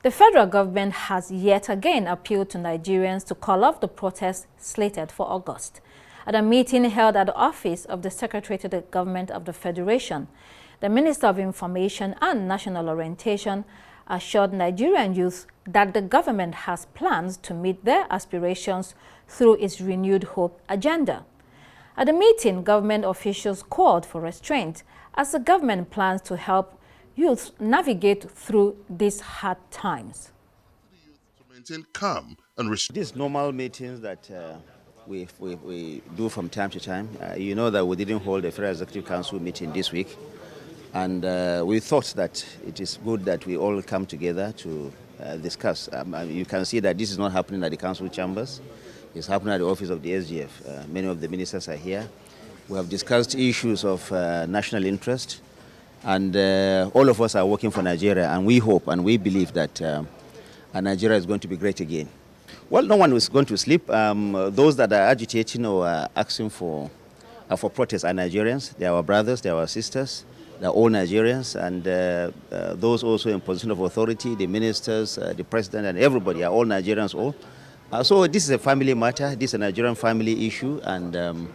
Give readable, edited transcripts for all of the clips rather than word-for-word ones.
The federal government has yet again appealed to Nigerians to call off the protest slated for August. At a meeting held at the office of the Secretary to the Government of the Federation, the Minister of Information and National Orientation assured Nigerian youth that the government has plans to meet their aspirations through its renewed hope agenda. At the meeting, government officials called for restraint as the government plans to help youth navigate through these hard times. To maintain calm and these normal meetings that we do from time to time. You know that we didn't hold a Federal Executive Council meeting this week, and we thought that it is good that we all come together to discuss. You can see that this is not happening at the council chambers. It's happening at the office of the SGF. Many of the ministers are here. We have discussed issues of national interest, and all of us are working for Nigeria, and we hope and we believe that Nigeria is going to be great again. Well, no one is going to sleep. Those that are agitating or are asking for protests are Nigerians. They are our brothers, they are our sisters, they are all Nigerians, and those also in position of authority, the ministers, the president, and everybody are all Nigerians all. So this is a family matter, this is a Nigerian family issue, and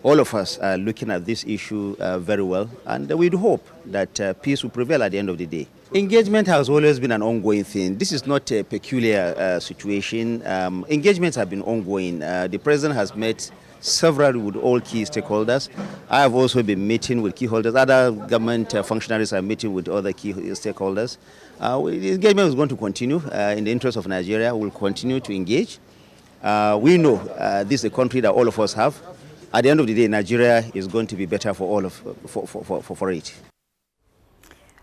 all of us are looking at this issue very well, and we do hope that peace will prevail at the end of the day. Engagement has always been an ongoing thing. This is not a peculiar situation. Engagements have been ongoing. The president has met several with all key stakeholders. I have also been meeting with key holders. Other government functionaries are meeting with other key stakeholders. The engagement is going to continue in the interest of Nigeria. We'll continue to engage. We know this is a country that all of us have. At the end of the day, Nigeria is going to be better for all of for it.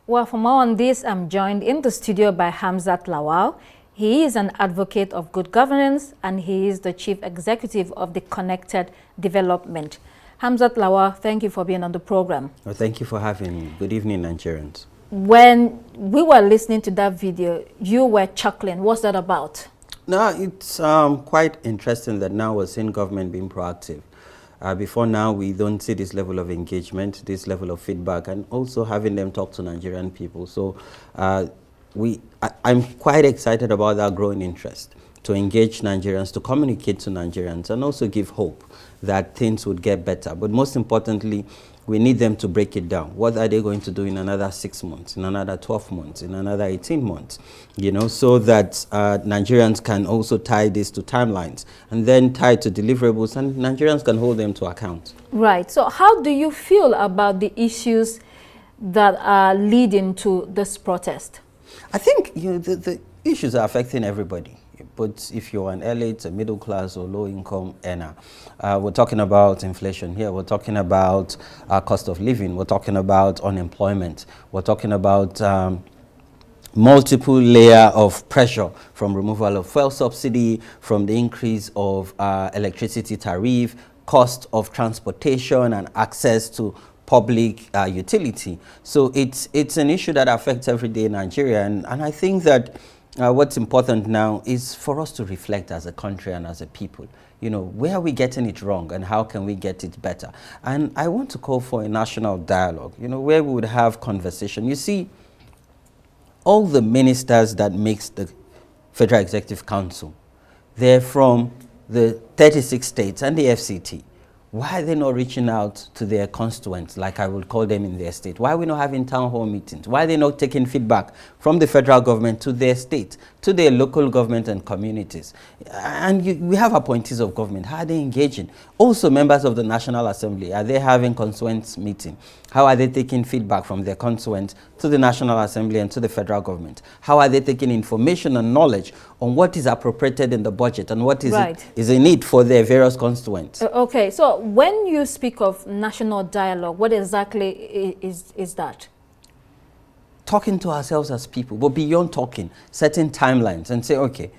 Well, for more on this, I'm joined in the studio by Hamzat Lawal. He is an advocate of good governance, and he is the chief executive of the Connected Development. Hamzat Lawal, thank you for being on the program. Well, thank you for having me. Good evening, Nigerians. When we were listening to that video, you were chuckling. What's that about? No, it's quite interesting that now we're seeing government being proactive. Before now, we don't see this level of engagement, this level of feedback, and also having them talk to Nigerian people. So I'm quite excited about that growing interest to engage Nigerians, to communicate to Nigerians, and also give hope that things would get better. But most importantly, we need them to break it down. What are they going to do in another 6 months, in another 12 months, in another 18 months, so that Nigerians can also tie this to timelines and then tie to deliverables, and Nigerians can hold them to account. Right. So how do you feel about the issues that are leading to this protest? I think the issues are affecting everybody. But if you're an elite, a middle class or low income earner, we're talking about inflation here, we're talking about cost of living, we're talking about unemployment, we're talking about multiple layer of pressure from removal of fuel subsidy, from the increase of electricity tariff, cost of transportation and access to public utility. So it's an issue that affects everyday Nigeria, and I think that what's important now is for us to reflect as a country and as a people. Where are we getting it wrong and how can we get it better? And I want to call for a national dialogue, where we would have conversation. You see, all the ministers that makes the Federal Executive Council, they're from the 36 states and the FCT. Why are they not reaching out to their constituents, like I would call them in their state? Why are we not having town hall meetings? Why are they not taking feedback from the federal government to their state, to their local government and communities? And we have appointees of government. How are they engaging? Also, members of the National Assembly, are they having constituents meeting? How are they taking feedback from their constituents to the National Assembly and to the federal government? How are they taking information and knowledge on what is appropriated in the budget and what is in need for their various constituents? Okay, so when you speak of national dialogue, what exactly is that? Talking to ourselves as people, but beyond talking, setting timelines and say, okay,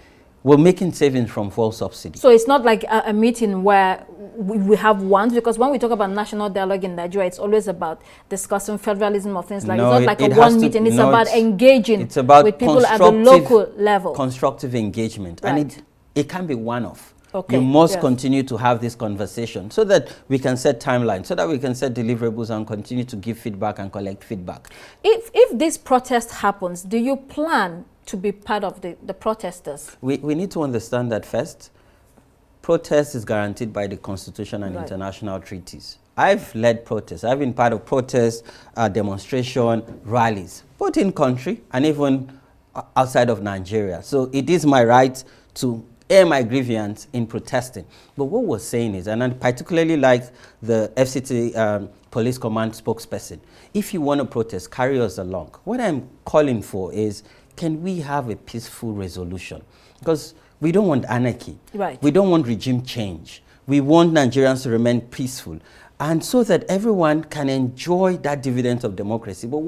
we're making savings from fuel subsidy. So it's not like a meeting where we have one, because when we talk about national dialogue in Nigeria, it's always about discussing federalism or things like that. It's not like a one meeting, it's about engaging with people at the local level. Constructive engagement. Right. And it can be one-off. Okay. You must continue to have this conversation so that we can set timelines, so that we can set deliverables and continue to give feedback and collect feedback. If this protest happens, do you plan to be part of the protesters? We need to understand that first, protest is guaranteed by the Constitution and international treaties. I've led protests. I've been part of protests, demonstration, rallies, both in country and even outside of Nigeria. So it is my right to air my grievance in protesting. But what we're saying is, and I particularly like the FCT Police Command spokesperson, if you want to protest, carry us along. What I'm calling for is, can we have a peaceful resolution? Because we don't want anarchy. Right. We don't want regime change. We want Nigerians to remain peaceful. And so that everyone can enjoy that dividend of democracy, but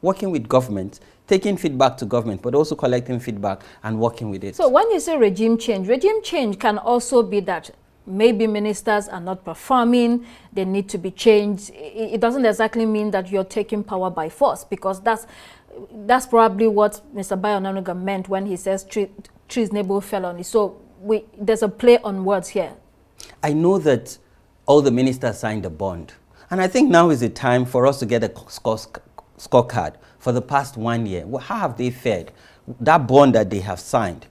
working with government, taking feedback to government, but also collecting feedback and working with it. So when you say regime change can also be that maybe ministers are not performing, they need to be changed. It doesn't exactly mean that you're taking power by force, because that's probably what Mr. Bayo Onanuga meant when he says treasonable felony. So there's a play on words here. I know that all the ministers signed a bond. And I think now is the time for us to get a scorecard for the past 1 year. How have they fared? That bond that they have signed,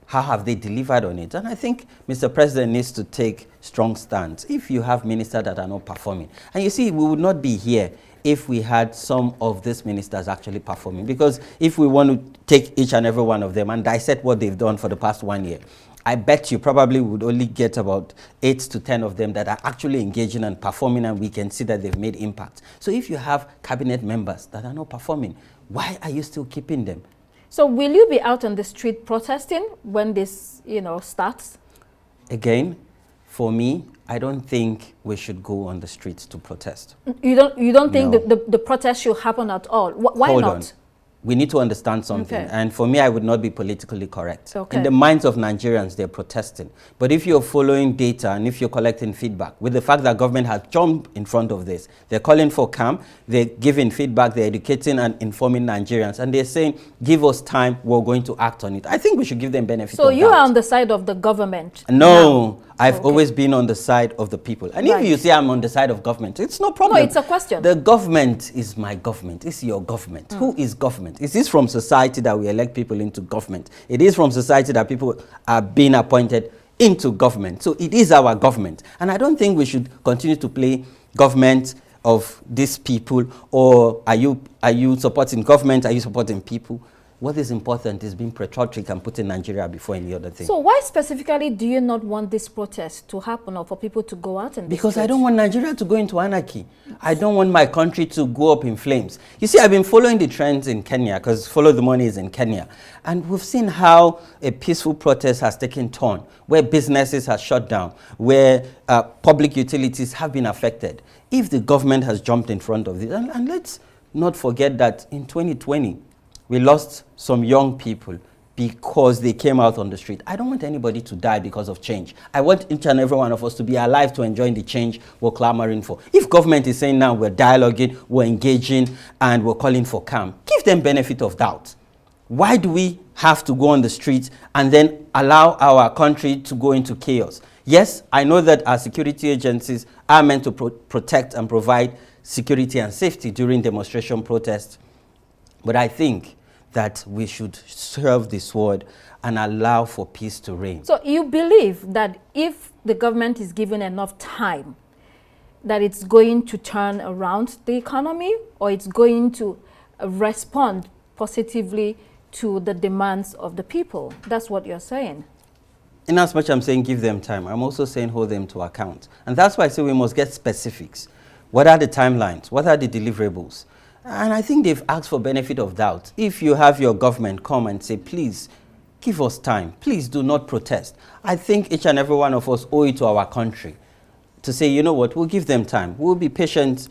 how have they delivered on it? And I think Mr. President needs to take strong stance if you have ministers that are not performing. And you see, we would not be here if we had some of these ministers actually performing. Because if we want to take each and every one of them and dissect what they've done for the past 1 year, I bet you probably would only get about 8 to 10 of them that are actually engaging and performing, and we can see that they've made impact. So if you have cabinet members that are not performing, why are you still keeping them? So will you be out on the street protesting when this, starts? Again, for me, I don't think we should go on the streets to protest. You don't think the protest should happen at all? Why Hold not? On. We need to understand something. Okay. And for me, I would not be politically correct. Okay. In the minds of Nigerians, they're protesting. But if you're following data and if you're collecting feedback, with the fact that government has jumped in front of this, they're calling for calm, they're giving feedback, they're educating and informing Nigerians, and they're saying, give us time, we're going to act on it. I think we should give them benefit of doubt. So you are on the side of the government? No. I've always been on the side of the people. And if you say I'm on the side of government, it's no problem. No, it's a question. The government is my government. It's your government. Who is government? It is from society that we elect people into government. It is from society that people are being appointed into government. So it is our government. And I don't think we should continue to play government of these people, or are you supporting government? Are you supporting people? What is important is being patriotic and putting Nigeria before any other thing. So why specifically do you not want this protest to happen, or for people to go out and Because I don't want Nigeria to go into anarchy. I don't want my country to go up in flames. You see, I've been following the trends in Kenya, because Follow the Money is in Kenya. And we've seen how a peaceful protest has taken turn, where businesses have shut down, where public utilities have been affected. If the government has jumped in front of this, and let's not forget that in 2020, we lost some young people because they came out on the street. I don't want anybody to die because of change. I want each and every one of us to be alive to enjoy the change we're clamoring for. If government is saying now we're dialoguing, we're engaging, and we're calling for calm, give them benefit of doubt. Why do we have to go on the streets and then allow our country to go into chaos? Yes, I know that our security agencies are meant to protect and provide security and safety during demonstration protests, but I think that we should serve the sword and allow for peace to reign. So you believe that if the government is given enough time, that it's going to turn around the economy, or it's going to respond positively to the demands of the people? That's what you're saying. In as much I'm saying give them time, I'm also saying hold them to account. And that's why I say we must get specifics. What are the timelines? What are the deliverables? And I think they've asked for benefit of doubt. If you have your government come and say, please, give us time. Please do not protest. I think each and every one of us owe it to our country to say, you know what, we'll give them time. We'll be patient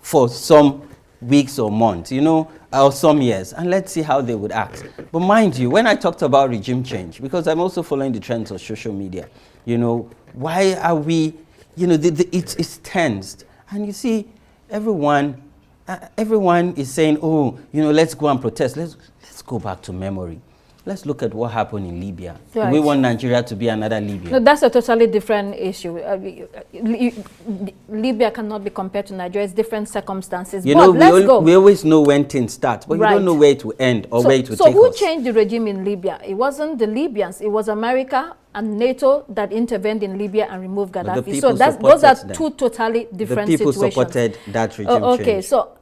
for some weeks or months, or some years, and let's see how they would act. But mind you, when I talked about regime change, because I'm also following the trends of social media, why are we, it's tensed. And you see, everyone is saying, let's go and protest. Let's go back to memory. let's look at what happened in Libya. Right. Do we want Nigeria to be another Libya? No, that's a totally different issue. Libya cannot be compared to Nigeria. It's different circumstances. You but know, let's go. We always know when things start, but Right. you don't know where it will end or where it will take us. So who changed the regime in Libya? It wasn't the Libyans. It was America and NATO that intervened in Libya and removed Gaddafi. So those are two totally different situations. The people supported that regime okay, change. so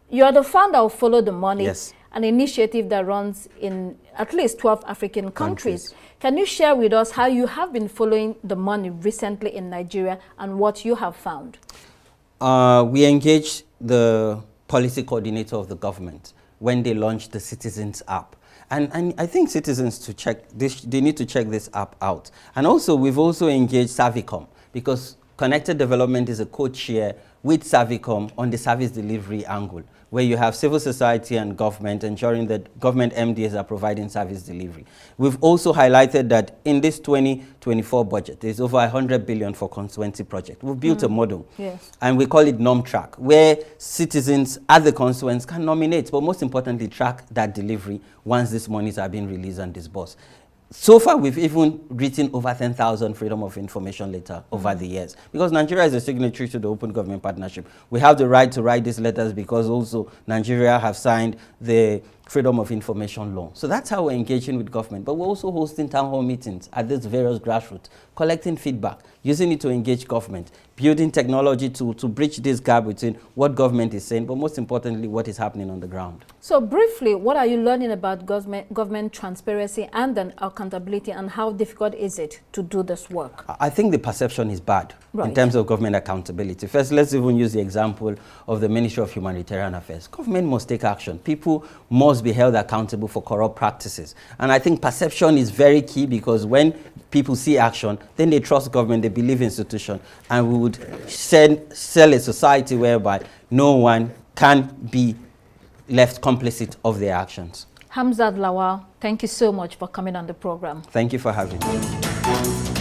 you are the fund that will follow the money. Yes. An initiative that runs in at least 12 African countries. Can you share with us how you have been following the money recently in Nigeria and what you have found? We engaged the policy coordinator of the government when they launched the Citizens app. And I think citizens to check this, they need to check this app out. And also, we've also engaged Savicom, because Connected Development is a co-chair with Savicom on the service delivery angle, where you have civil society and government ensuring that government MDs are providing service delivery. We've also highlighted that in this 2024 budget, there's over 100 billion for constituency project. We've built a model, yes, and we call it NomTrack, where citizens at the constituents can nominate, but most importantly, track that delivery once these monies are being released and disbursed. So far, we've even written over 10,000 Freedom of Information letters over the years, because Nigeria is a signatory to the Open Government Partnership. We have the right to write these letters because also Nigeria have signed the Freedom of Information law. So that's how we're engaging with government. But we're also hosting town hall meetings at these various grassroots, collecting feedback, using it to engage government, building technology to bridge this gap between what government is saying, but most importantly, what is happening on the ground. So briefly, what are you learning about government transparency and then accountability, and how difficult is it to do this work? I think the perception is bad in terms of government accountability. First, let's even use the example of the Ministry of Humanitarian Affairs. Government must take action. People must be held accountable for corrupt practices. And I think perception is very key, because when people see action, then they trust government, they believe institution, and we would sell a society whereby no one can be left complicit of their actions. Hamzat, Lawal, thank you so much for coming on the program. Thank you for having me.